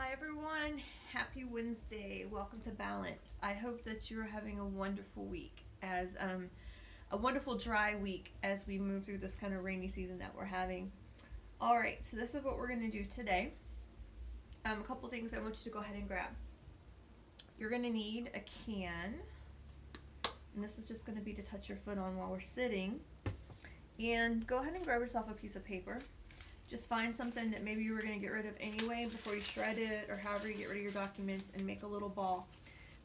Hi everyone, happy Wednesday. Welcome to Balance. I hope that you're having a wonderful week as a wonderful dry week as we move through this kind of rainy season that we're having. All right, so this is what we're going to do today. A couple things I want you to go ahead and grab. You're going to need a can, and this is just going to be to touch your foot on while we're sitting. And go ahead and grab yourself a piece of paper. Just find something that maybe you were going to get rid of anyway before you shred it, or however you get rid of your documents, and make a little ball.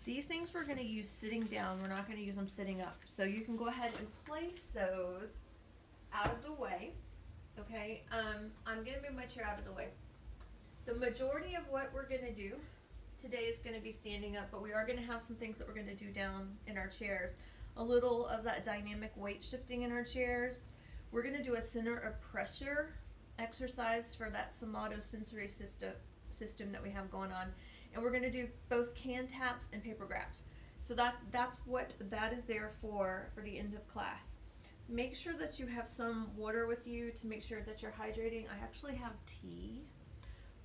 These things we're going to use sitting down. We're not going to use them sitting up. So you can go ahead and place those out of the way. Okay, I'm going to move my chair out of the way. The majority of what we're going to do today is going to be standing up, but we are going to have some things that we're going to do down in our chairs. A little of that dynamic weight shifting in our chairs. We're going to do a center of pressure exercise for that somatosensory system that we have going on, and we're going to do both can taps and paper grabs. So that's what that is there for the end of class. Make sure that you have some water with you to make sure that you're hydrating. I actually have tea,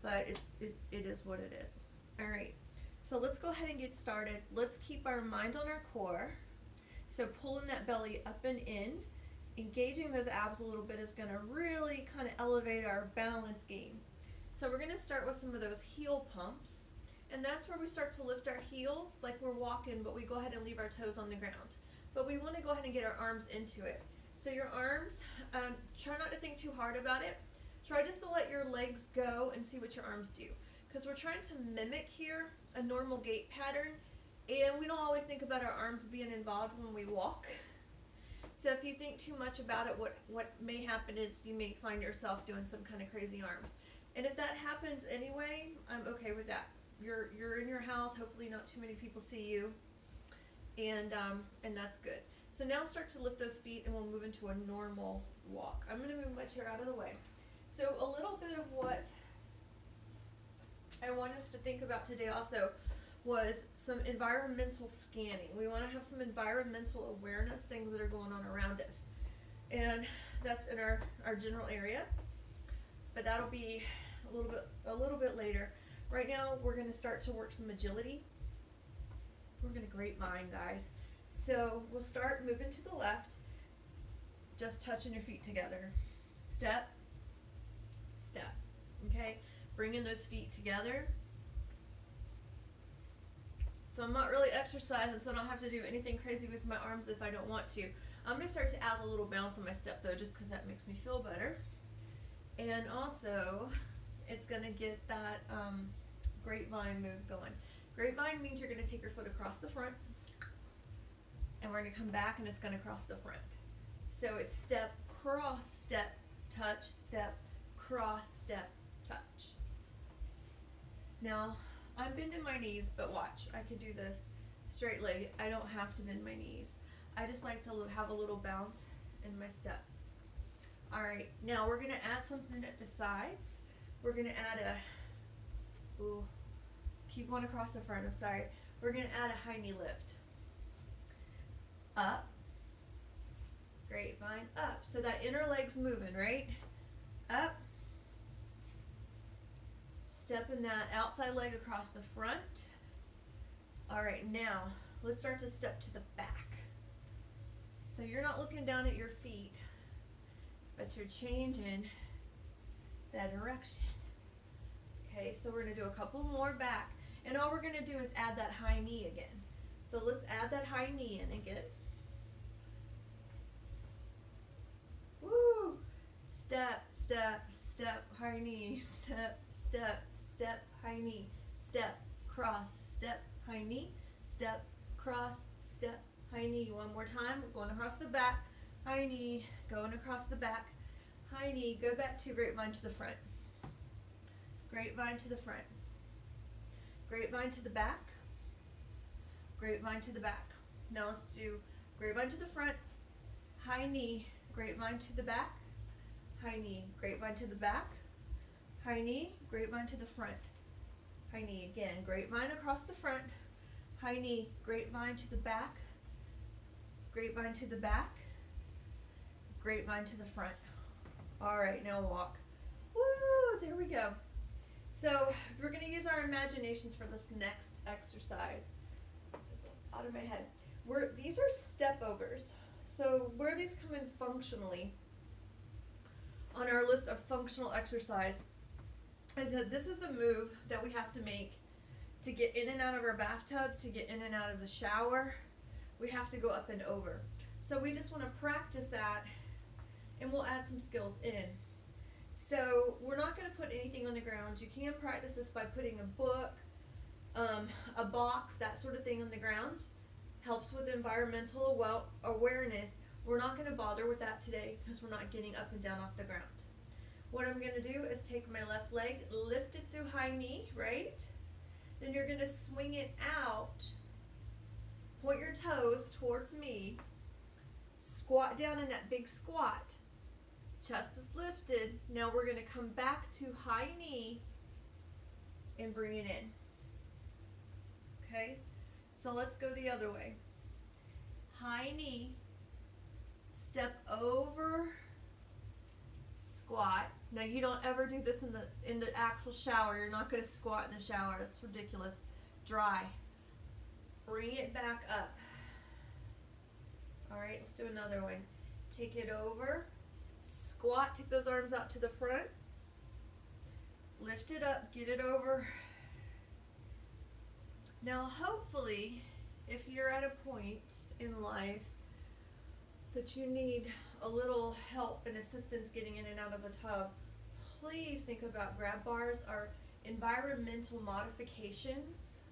but it is what it is. All right, so let's go ahead and get started. Let's keep our mind on our core. So pulling that belly up and in. Engaging those abs a little bit is going to really kind of elevate our balance game. So we're going to start with some of those heel pumps, and that's where we start to lift our heels like we're walking, but we go ahead and leave our toes on the ground. But we want to go ahead and get our arms into it. So your arms, try not to think too hard about it. Try just to let your legs go and see what your arms do, because we're trying to mimic here a normal gait pattern, and we don't always think about our arms being involved when we walk. So if you think too much about it, what may happen is you may find yourself doing some kind of crazy arms. And if that happens anyway, I'm okay with that. You're in your house, hopefully not too many people see you, and that's good. So now start to lift those feet and we'll move into a normal walk. I'm going to move my chair out of the way. So a little bit of what I want us to think about today also was some environmental scanning. We want to have some environmental awareness, things that are going on around us. And that's in our general area, but that'll be a little bit later. Right now, we're going to start to work some agility. We're going to grapevine, guys. So we'll start moving to the left, just touching your feet together. Step, step, okay? Bringing those feet together. So I'm not really exercising, so I don't have to do anything crazy with my arms if I don't want to. I'm going to start to add a little bounce on my step though, just because that makes me feel better. And also, it's going to get that grapevine move going. Grapevine means you're going to take your foot across the front, and we're going to come back and it's going to cross the front. So it's step, cross, step, touch, step, cross, step, touch. Now, I'm bending my knees, but watch, I could do this straight leg. I don't have to bend my knees. I just like to have a little bounce in my step. All right, now we're gonna add something at the sides. We're gonna add keep going across the front, I'm sorry. We're gonna add a high knee lift. Up, grapevine, up. So that inner leg's moving, right? Up. Stepping that outside leg across the front. All right, now let's start to step to the back. So you're not looking down at your feet, but you're changing that direction. Okay, so we're gonna do a couple more back, and all we're gonna do is add that high knee again. So let's add that high knee in again. Woo! Step, step, step, high knee, step, step, step, high knee, step, cross, step, high knee, step, cross, step, high knee. One more time, we're going across the back, high knee, going across the back, high knee, go back to grapevine to the front. Grapevine to the front. Grapevine to the back. Grapevine to the back. Now let's do grapevine to the front, high knee, grapevine to the back, high knee, grapevine to the back, high knee, grapevine to the front, high knee again, grapevine across the front, high knee, grapevine to the back, grapevine to the back, grapevine to the front. All right, now walk. Woo, there we go. So we're going to use our imaginations for this next exercise. This is out of my head. These are stepovers. So where these come in functionally on our list of functional exercise is that this is the move that we have to make to get in and out of our bathtub, to get in and out of the shower. We have to go up and over. So we just want to practice that, and we'll add some skills in. So we're not going to put anything on the ground. You can practice this by putting a book, a box, that sort of thing on the ground. Helps with environmental awareness. We're not going to bother with that today because we're not getting up and down off the ground. What I'm going to do is take my left leg, lift it through high knee, right? Then you're going to swing it out, point your toes towards me, squat down in that big squat. Chest is lifted. Now we're going to come back to high knee and bring it in. Okay? So let's go the other way. High knee, step over, squat. Now you don't ever do this in the actual shower. You're not going to squat in the shower. That's ridiculous. Dry. Bring it back up. All right, let's do another one. Take it over, squat, take those arms out to the front, lift it up, get it over. Now hopefully, if you're at a point in life that you need a little help and assistance getting in and out of the tub, please think about grab bars or environmental modifications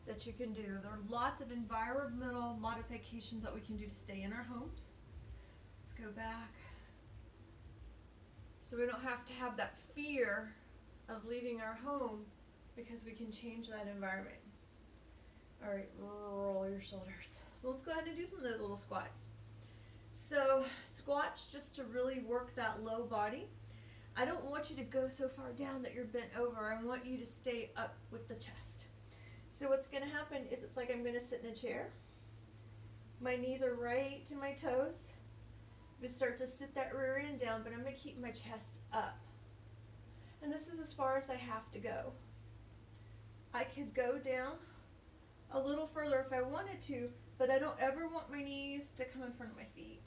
that you can do. There are lots of environmental modifications that we can do to stay in our homes. Let's go back. So we don't have to have that fear of leaving our home because we can change that environment. All right, roll your shoulders. So let's go ahead and do some of those little squats. So squats just to really work that low body. I don't want you to go so far down that you're bent over. I want you to stay up with the chest. So what's going to happen is it's like I'm going to sit in a chair. My knees are right to my toes. I'm going to start to sit that rear end down, but I'm going to keep my chest up. And this is as far as I have to go. I could go down a little further if I wanted to, but I don't ever want my knees to come in front of my feet.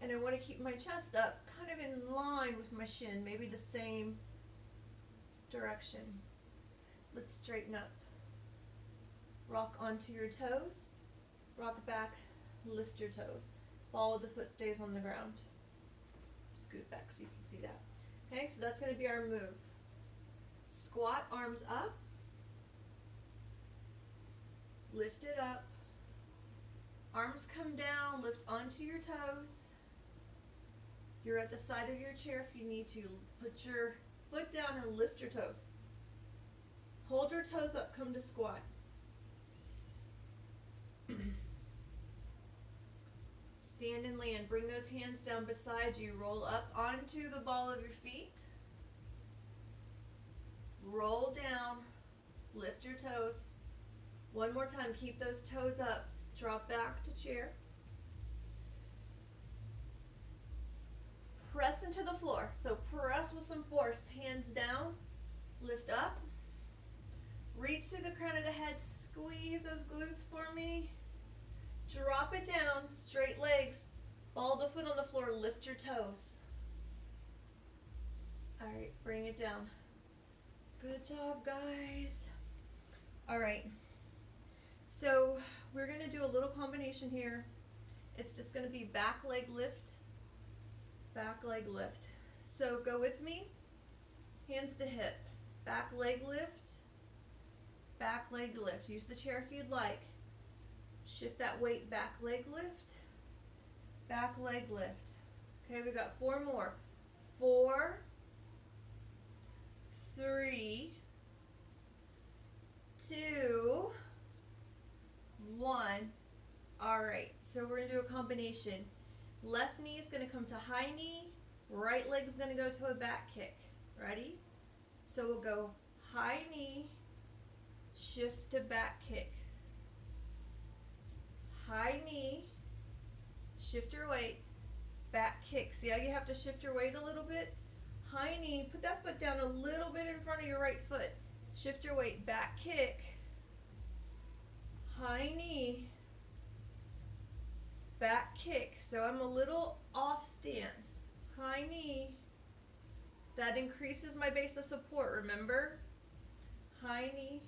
And I want to keep my chest up, kind of in line with my shin, maybe the same direction. Let's straighten up. Rock onto your toes, rock back, lift your toes. Ball of the foot stays on the ground. Scoot back so you can see that. Okay, so that's going to be our move. Squat, arms up. Lift it up. Arms come down, lift onto your toes. You're at the side of your chair if you need to. Put your foot down and lift your toes. Hold your toes up, come to squat. Stand and land. Bring those hands down beside you. Roll up onto the ball of your feet. Roll down. Lift your toes. One more time. Keep those toes up. Drop back to chair. Press into the floor. So press with some force. Hands down. Lift up. Reach through the crown of the head. Squeeze those glutes for me. Drop it down. Straight legs. Ball the foot on the floor. Lift your toes. All right, bring it down. Good job, guys. All right. So we're going to do a little combination here. It's just going to be back leg lift, back leg lift. So go with me. Hands to hip. Back leg lift, back leg lift. Use the chair if you'd like. Shift that weight, back leg lift, back leg lift. Okay, we've got 4 more. 4, 3, 2, 1. All right, so we're gonna do a combination. Left knee is gonna come to high knee, right leg is gonna go to a back kick. Ready? So we'll go high knee, shift to back kick. High knee, shift your weight, back kick. See how you have to shift your weight a little bit? High knee, put that foot down a little bit in front of your right foot. Shift your weight, back kick. High knee, back kick. So I'm a little off stance. High knee. That increases my base of support, remember? High knee,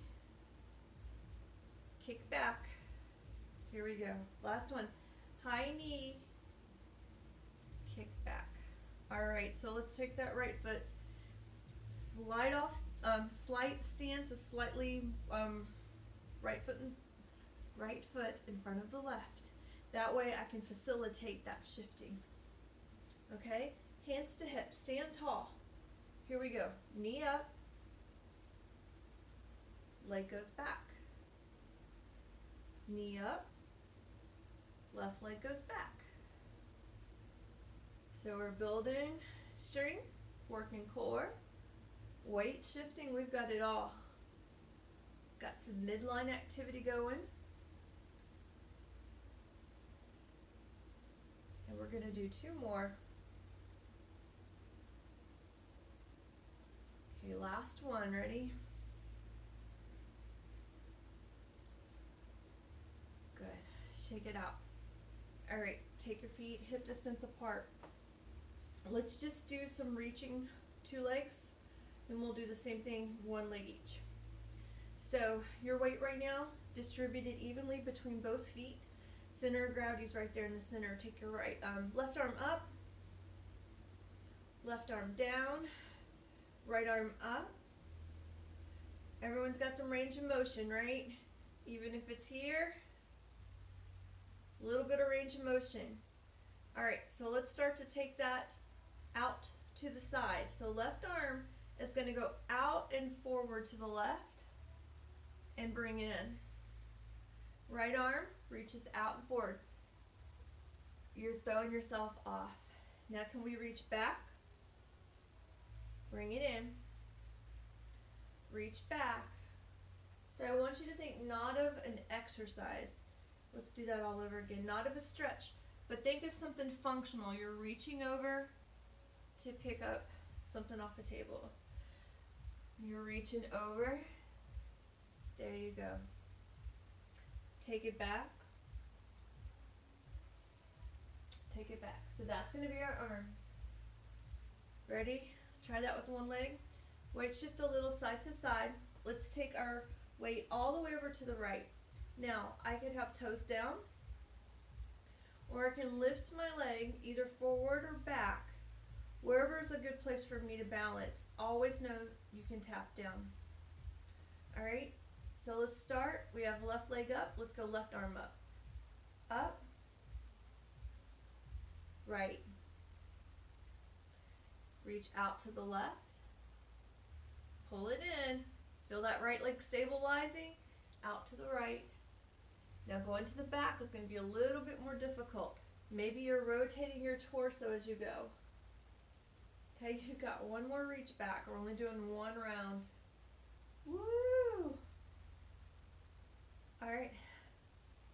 kick back. Here we go. Last one. High knee, kick back. All right, so let's take that right foot. Slide off, slight stance is slightly right foot in front of the left. That way I can facilitate that shifting. Okay, hands to hips, stand tall. Here we go. Knee up, leg goes back. Knee up, left leg goes back. So we're building strength, working core, weight shifting, we've got it all. Got some midline activity going. And we're gonna do 2 more. Okay, last one, ready? Good, shake it out. All right, take your feet hip distance apart. Let's just do some reaching 2 legs, and we'll do the same thing 1 leg each. So your weight right now, distributed evenly between both feet. Center of gravity's right there in the center. Take your left arm up, left arm down, right arm up. Everyone's got some range of motion, right? Even if it's here, a little bit of range of motion. All right, so let's start to take that out to the side. So left arm is going to go out and forward to the left and bring it in. Right arm reaches out and forward. You're throwing yourself off. Now can we reach back? Bring it in. Reach back. So I want you to think not of an exercise. Let's do that all over again. Not of a stretch, but think of something functional. You're reaching over to pick up something off a table. You're reaching over. There you go. Take it back. Take it back. So that's going to be our arms. Ready? Try that with 1 leg. Weight shift a little side to side. Let's take our weight all the way over to the right. Now, I could have toes down, or I can lift my leg either forward or back. Wherever is a good place for me to balance. Always know you can tap down. All right, so let's start. We have left leg up. Let's go left arm up. Up, right. Reach out to the left. Pull it in. Feel that right leg stabilizing. Out to the right. Now going to the back is going to be a little bit more difficult. Maybe you're rotating your torso as you go. Okay, you've got 1 more reach back. We're only doing 1 round. Woo! All right,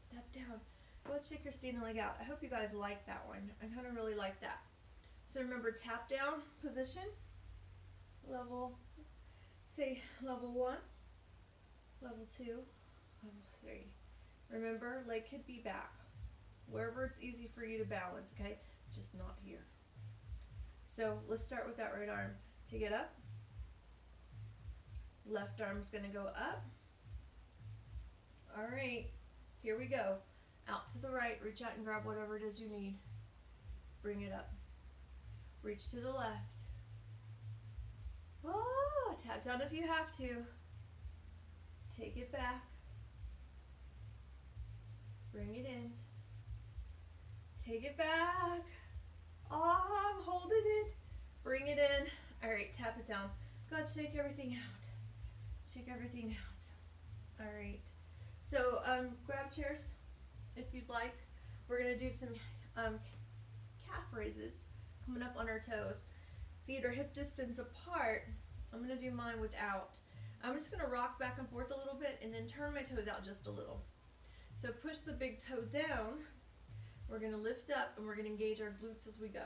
step down. Go ahead, shake your standing leg out. I hope you guys like that one. I kind of really like that. So remember, tap down position. Level, say level 1, level 2, level 3. Remember, leg could be back. Wherever it's easy for you to balance, okay? Just not here. So let's start with that right arm. Take it up. Left arm's gonna go up. All right, here we go. Out to the right, reach out and grab whatever it is you need. Bring it up. Reach to the left. Oh, tap down if you have to. Take it back. Bring it in. Take it back. Oh, I'm holding it. Bring it in. All right, tap it down. Go ahead, shake everything out. Shake everything out. All right. So grab chairs if you'd like. We're gonna do some calf raises, coming up on our toes. Feet are hip distance apart. I'm gonna do mine without. I'm just gonna rock back and forth a little bit and then turn my toes out just a little. So push the big toe down. We're gonna lift up and we're gonna engage our glutes as we go.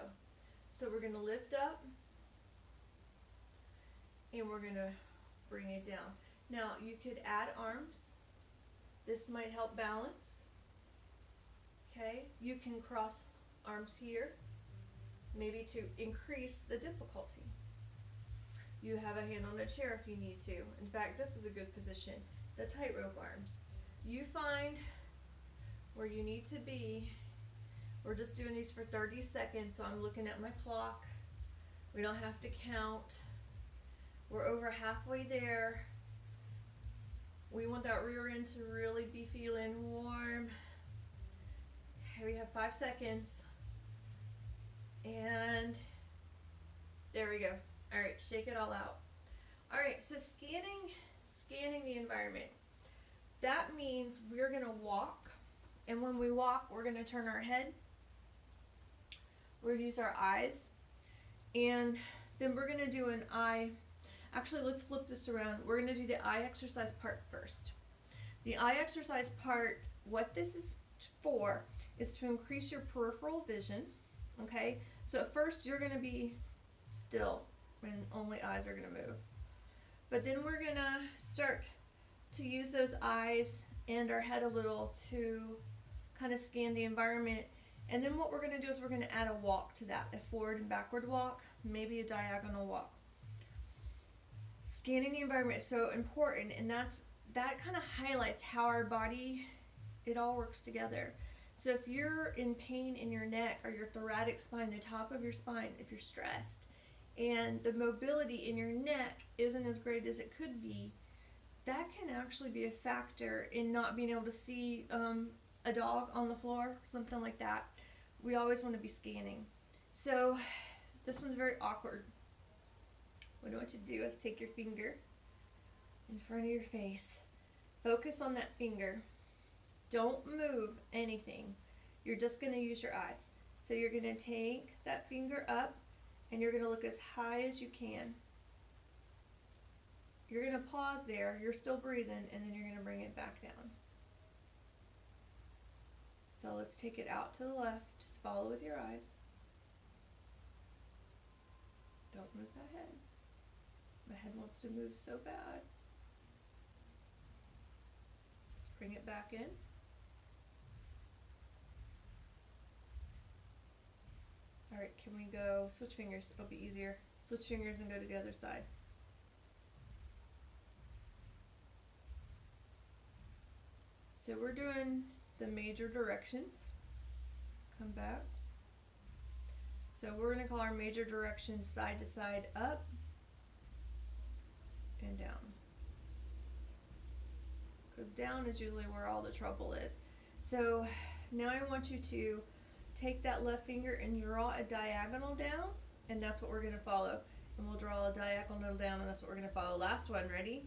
So we're gonna lift up and we're gonna bring it down. Now you could add arms. This might help balance. Okay, you can cross arms here, maybe to increase the difficulty. You have a hand on a chair if you need to. In fact, this is a good position. The tightrope arms. You find where you need to be. We're just doing these for 30 seconds, so I'm looking at my clock. We don't have to count. We're over halfway there. We want that rear end to really be feeling warm. Okay, we have 5 seconds. And there we go. All right, shake it all out. All right, so scanning the environment. That means we're gonna walk, and when we walk, we're gonna turn our head. We're gonna use our eyes, and then we're gonna do an eye. Actually, let's flip this around. We're gonna do the eye exercise part first. The eye exercise part, what this is for, is to increase your peripheral vision, okay? So at first, you're gonna be still, and only eyes are gonna move. But then we're gonna start to use those eyes and our head a little to kind of scan the environment. And then what we're gonna do is we're gonna add a walk to that, a forward and backward walk, maybe a diagonal walk. Scanning the environment is so important, and that kind of highlights how our body, it all works together. So if you're in pain in your neck or your thoracic spine, the top of your spine, if you're stressed, and the mobility in your neck isn't as great as it could be, that can actually be a factor in not being able to see a dog on the floor, something like that. We always want to be scanning. So this one's very awkward. What I want you to do is take your finger in front of your face. Focus on that finger. Don't move anything. You're just going to use your eyes. So you're going to take that finger up, and you're going to look as high as you can. You're going to pause there. You're still breathing, and then you're going to bring it back down. So let's take it out to the left. Just follow with your eyes. Don't move that head. My head wants to move so bad. Let's bring it back in. All right, can we go switch fingers? It'll be easier. Switch fingers and go to the other side. So we're doing the major directions. Come back. So we're going to call our major directions side to side, up and down. Because down is usually where all the trouble is. So now I want you to take that left finger and draw a diagonal down, and that's what we're going to follow. And we'll draw a diagonal down, and that's what we're going to follow. Last one, ready?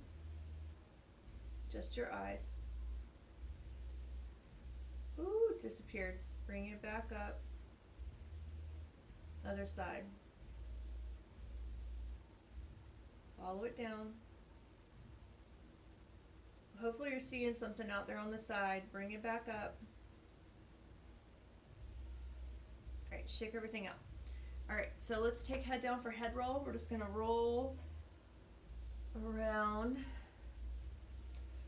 Just your eyes. Ooh, it disappeared. Bring it back up. Other side. Follow it down. Hopefully you're seeing something out there on the side. Bring it back up. All right, shake everything out. All right, so let's take head down for head roll. We're just gonna roll around,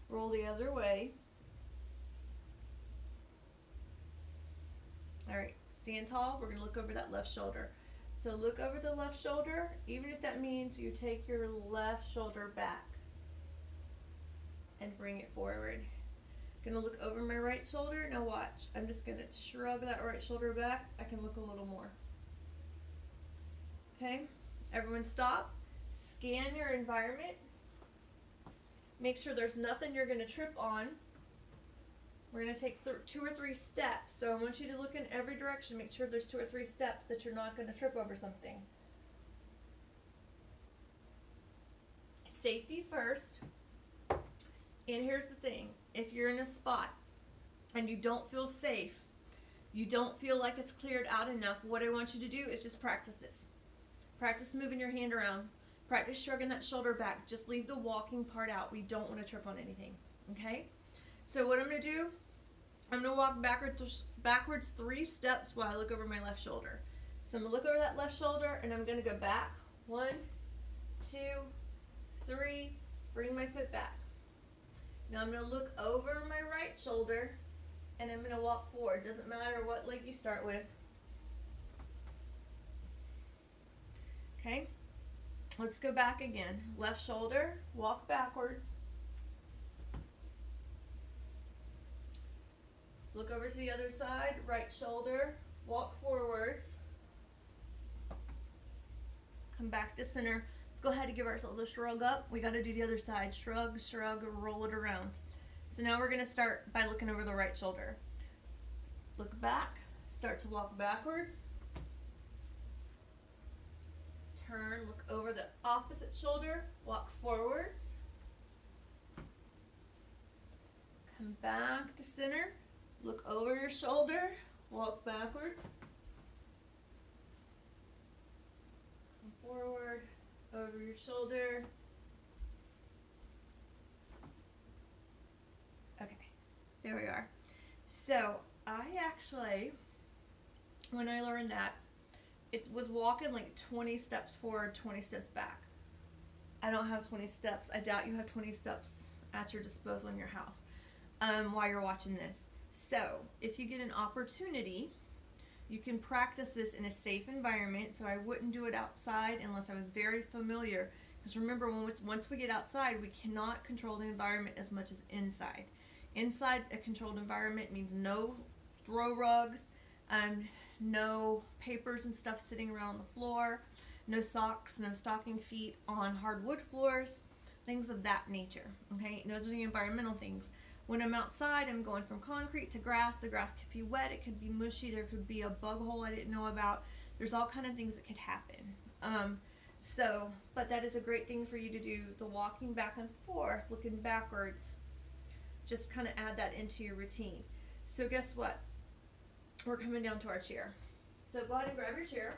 roll the other way. All right, stand tall. We're gonna look over that left shoulder. So look over the left shoulder, even if that means you take your left shoulder back and bring it forward. Gonna look over my right shoulder. Now watch, I'm just gonna shrug that right shoulder back. I can look a little more. Okay, everyone stop. Scan your environment. Make sure there's nothing you're gonna trip on. We're going to take 2 or 3 steps. So I want you to look in every direction. Make sure there's 2 or 3 steps that you're not going to trip over something. Safety first. And here's the thing. If you're in a spot and you don't feel safe, you don't feel like it's cleared out enough, what I want you to do is just practice this. Practice moving your hand around. Practice shrugging that shoulder back. Just leave the walking part out. We don't want to trip on anything. Okay? So what I'm going to do, I'm going to walk backwards 3 steps while I look over my left shoulder. So I'm going to look over that left shoulder, and I'm going to go back. 1, 2, 3, bring my foot back. Now I'm going to look over my right shoulder and I'm going to walk forward. Doesn't matter what leg you start with. Okay, let's go back again. Left shoulder, walk backwards. Look over to the other side, right shoulder, walk forwards. Come back to center. Let's go ahead and give ourselves a shrug up. We got to do the other side. Shrug, shrug, roll it around. So now we're going to start by looking over the right shoulder. Look back, start to walk backwards. Turn, look over the opposite shoulder, walk forwards. Come back to center, look over your shoulder, walk backwards. Come forward, over your shoulder. Okay, there we are. So I actually, when I learned that, it was walking like 20 steps forward, 20 steps back. I don't have 20 steps. I doubt you have 20 steps at your disposal in your house while you're watching this. So if you get an opportunity, you can practice this in a safe environment. So I wouldn't do it outside unless I was very familiar. Because remember, once we get outside, we cannot control the environment as much as inside. Inside a controlled environment means no throw rugs, no papers and stuff sitting around the floor, no socks, no stocking feet on hardwood floors, things of that nature. Okay, and those are the environmental things. When I'm outside, I'm going from concrete to grass. The grass could be wet, it could be mushy, there could be a bug hole I didn't know about. There's all kind of things that could happen. But that is a great thing for you to do, the walking back and forth, looking backwards. Just kind of add that into your routine. So guess what? We're coming down to our chair. So go ahead and grab your chair.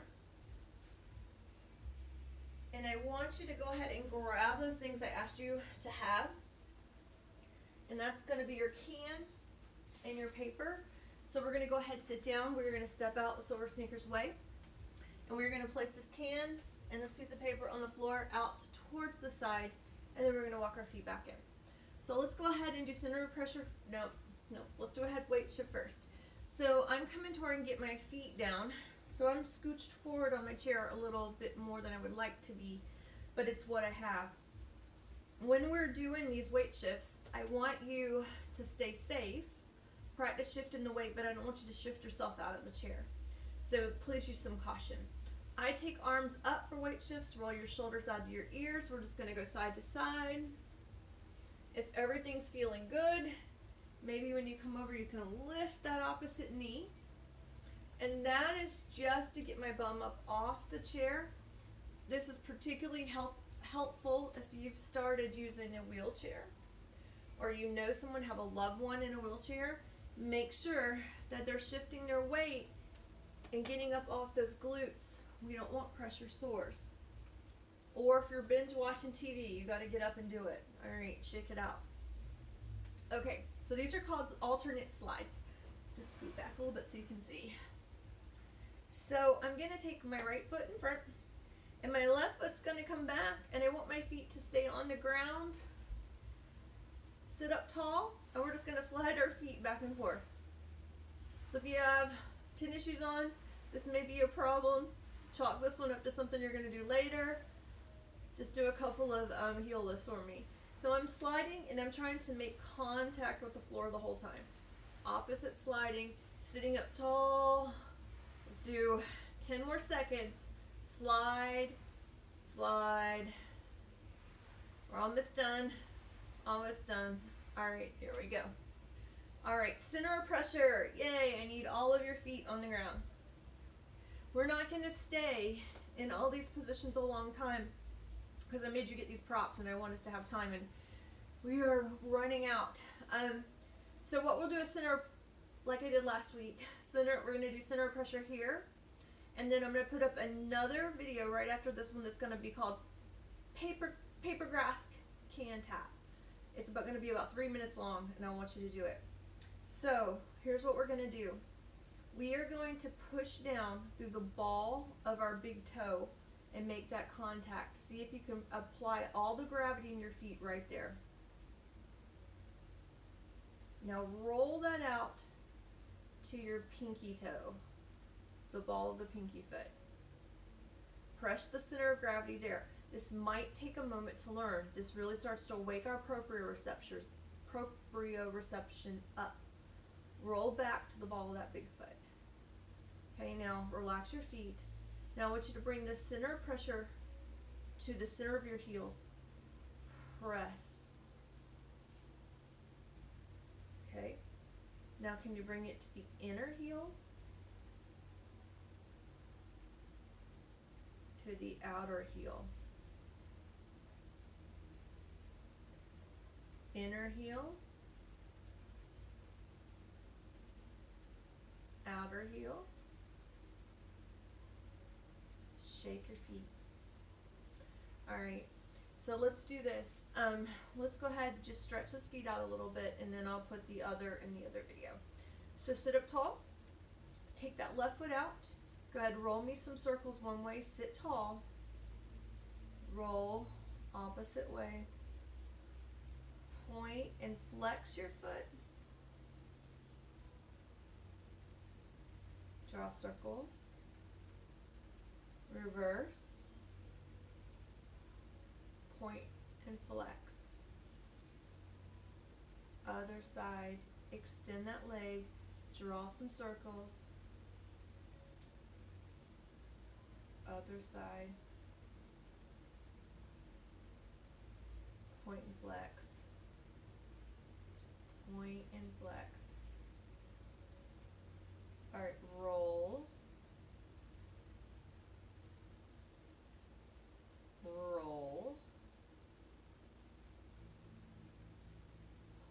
And I want you to go ahead and grab those things I asked you to have. And that's going to be your can and your paper. So we're going to go ahead and sit down. We're going to step out the Silver Sneakers way. And we're going to place this can and this piece of paper on the floor out towards the side. And then we're going to walk our feet back in. So let's go ahead and do center of pressure. No, let's do a head weight shift first. So I'm coming toward and get my feet down. So I'm scooched forward on my chair a little bit more than I would like to be, but it's what I have. When we're doing these weight shifts, I want you to stay safe, practice shifting the weight, but I don't want you to shift yourself out of the chair. So please use some caution. I take arms up for weight shifts, roll your shoulders out of your ears. We're just gonna go side to side. If everything's feeling good, maybe when you come over, you can lift that opposite knee. And that is just to get my bum up off the chair. This is particularly helpful if you've started using a wheelchair or you know someone have a loved one in a wheelchair. Make sure that they're shifting their weight and getting up off those glutes. We don't want pressure sores. Or if you're binge watching TV, you got to get up and do it. All right, shake it out. Okay, so these are called alternate slides. Just scoot back a little bit so you can see. So I'm going to take my right foot in front and my left foot's going to come back, and I want my feet to stay on the ground. Sit up tall, and we're just going to slide our feet back and forth. So if you have tennis shoes on, this may be a problem. Chalk this one up to something you're going to do later. Just do a couple of heel lifts for me. So I'm sliding and I'm trying to make contact with the floor the whole time. Opposite sliding, sitting up tall. Do 10 more seconds. Slide, slide. We're almost done. Almost done. All right, here we go. All right, center of pressure. Yay, I need all of your feet on the ground. We're not going to stay in all these positions a long time because I made you get these props and I want us to have time, and we are running out. So what we'll do is center, like I did last week. We're going to do center of pressure here, and then I'm going to put up another video right after this one that's going to be called paper grass can tap. It's going to be about 3 minutes long, and I want you to do it. So here's what we're going to do. We are going to push down through the ball of our big toe and make that contact. See if you can apply all the gravity in your feet right there. Now roll that out to your pinky toe, the ball of the pinky foot. Press the center of gravity there. This might take a moment to learn. This really starts to wake our proprioception up. Roll back to the ball of that big foot. Okay, now relax your feet. Now I want you to bring the center of pressure to the center of your heels. Press. Okay. Now can you bring it to the inner heel? To the outer heel. Inner heel. Outer heel. Shake your feet. All right, so let's do this. Let's go ahead and just stretch those feet out a little bit, and then I'll put the other in the other video. So sit up tall. Take that left foot out. Go ahead, roll me some circles one way. Sit tall. Roll opposite way. Point and flex your foot. Draw circles. Reverse. Point and flex. Other side. Extend that leg. Draw some circles. Other side. Point and flex. Point and flex. All right, roll. Roll.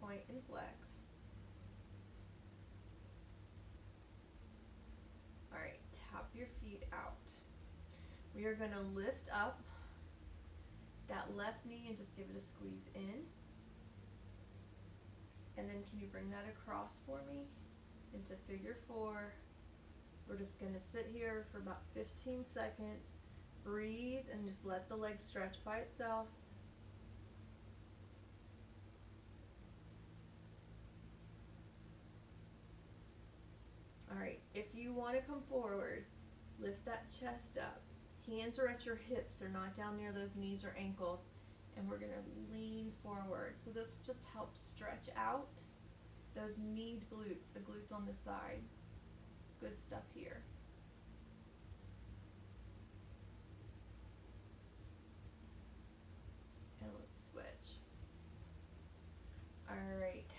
Point and flex. All right, tap your feet out. We are going to lift up that left knee and just give it a squeeze in. And then can you bring that across for me into figure 4? We're just going to sit here for about 15 seconds. Breathe and just let the leg stretch by itself. All right, if you want to come forward, lift that chest up. Hands are at your hips, they're not down near those knees or ankles. And we're going to lean forward. So this just helps stretch out those kneed glutes, the glutes on the side. Good stuff here. And let's switch. All right.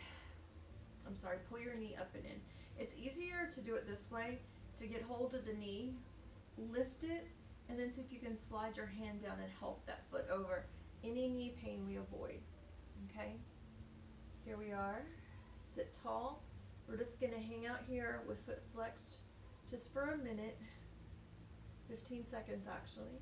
I'm sorry, pull your knee up and in. It's easier to do it this way, to get hold of the knee, lift it, and then see if you can slide your hand down and help that foot over. Any knee pain we avoid, okay? Here we are, sit tall. We're just gonna hang out here with foot flexed just for a minute, 15 seconds actually.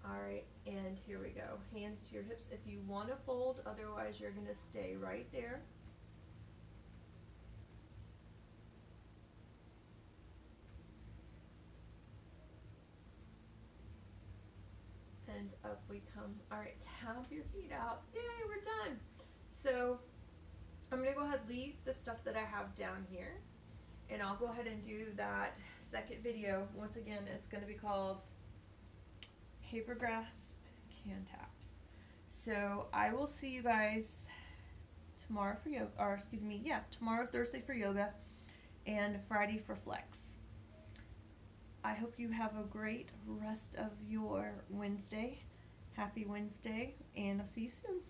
All right, and here we go. Hands to your hips if you wanna fold, otherwise you're gonna stay right there. And up we come. All right, tap your feet out. Yay, we're done. So I'm gonna go ahead and leave the stuff that I have down here, and I'll go ahead and do that second video. Once again, it's gonna be called Paper Grasp Can Taps. So I will see you guys tomorrow for yoga, or excuse me, yeah, tomorrow, Thursday for yoga, and Friday for flex. I hope you have a great rest of your Wednesday. Happy Wednesday, and I'll see you soon.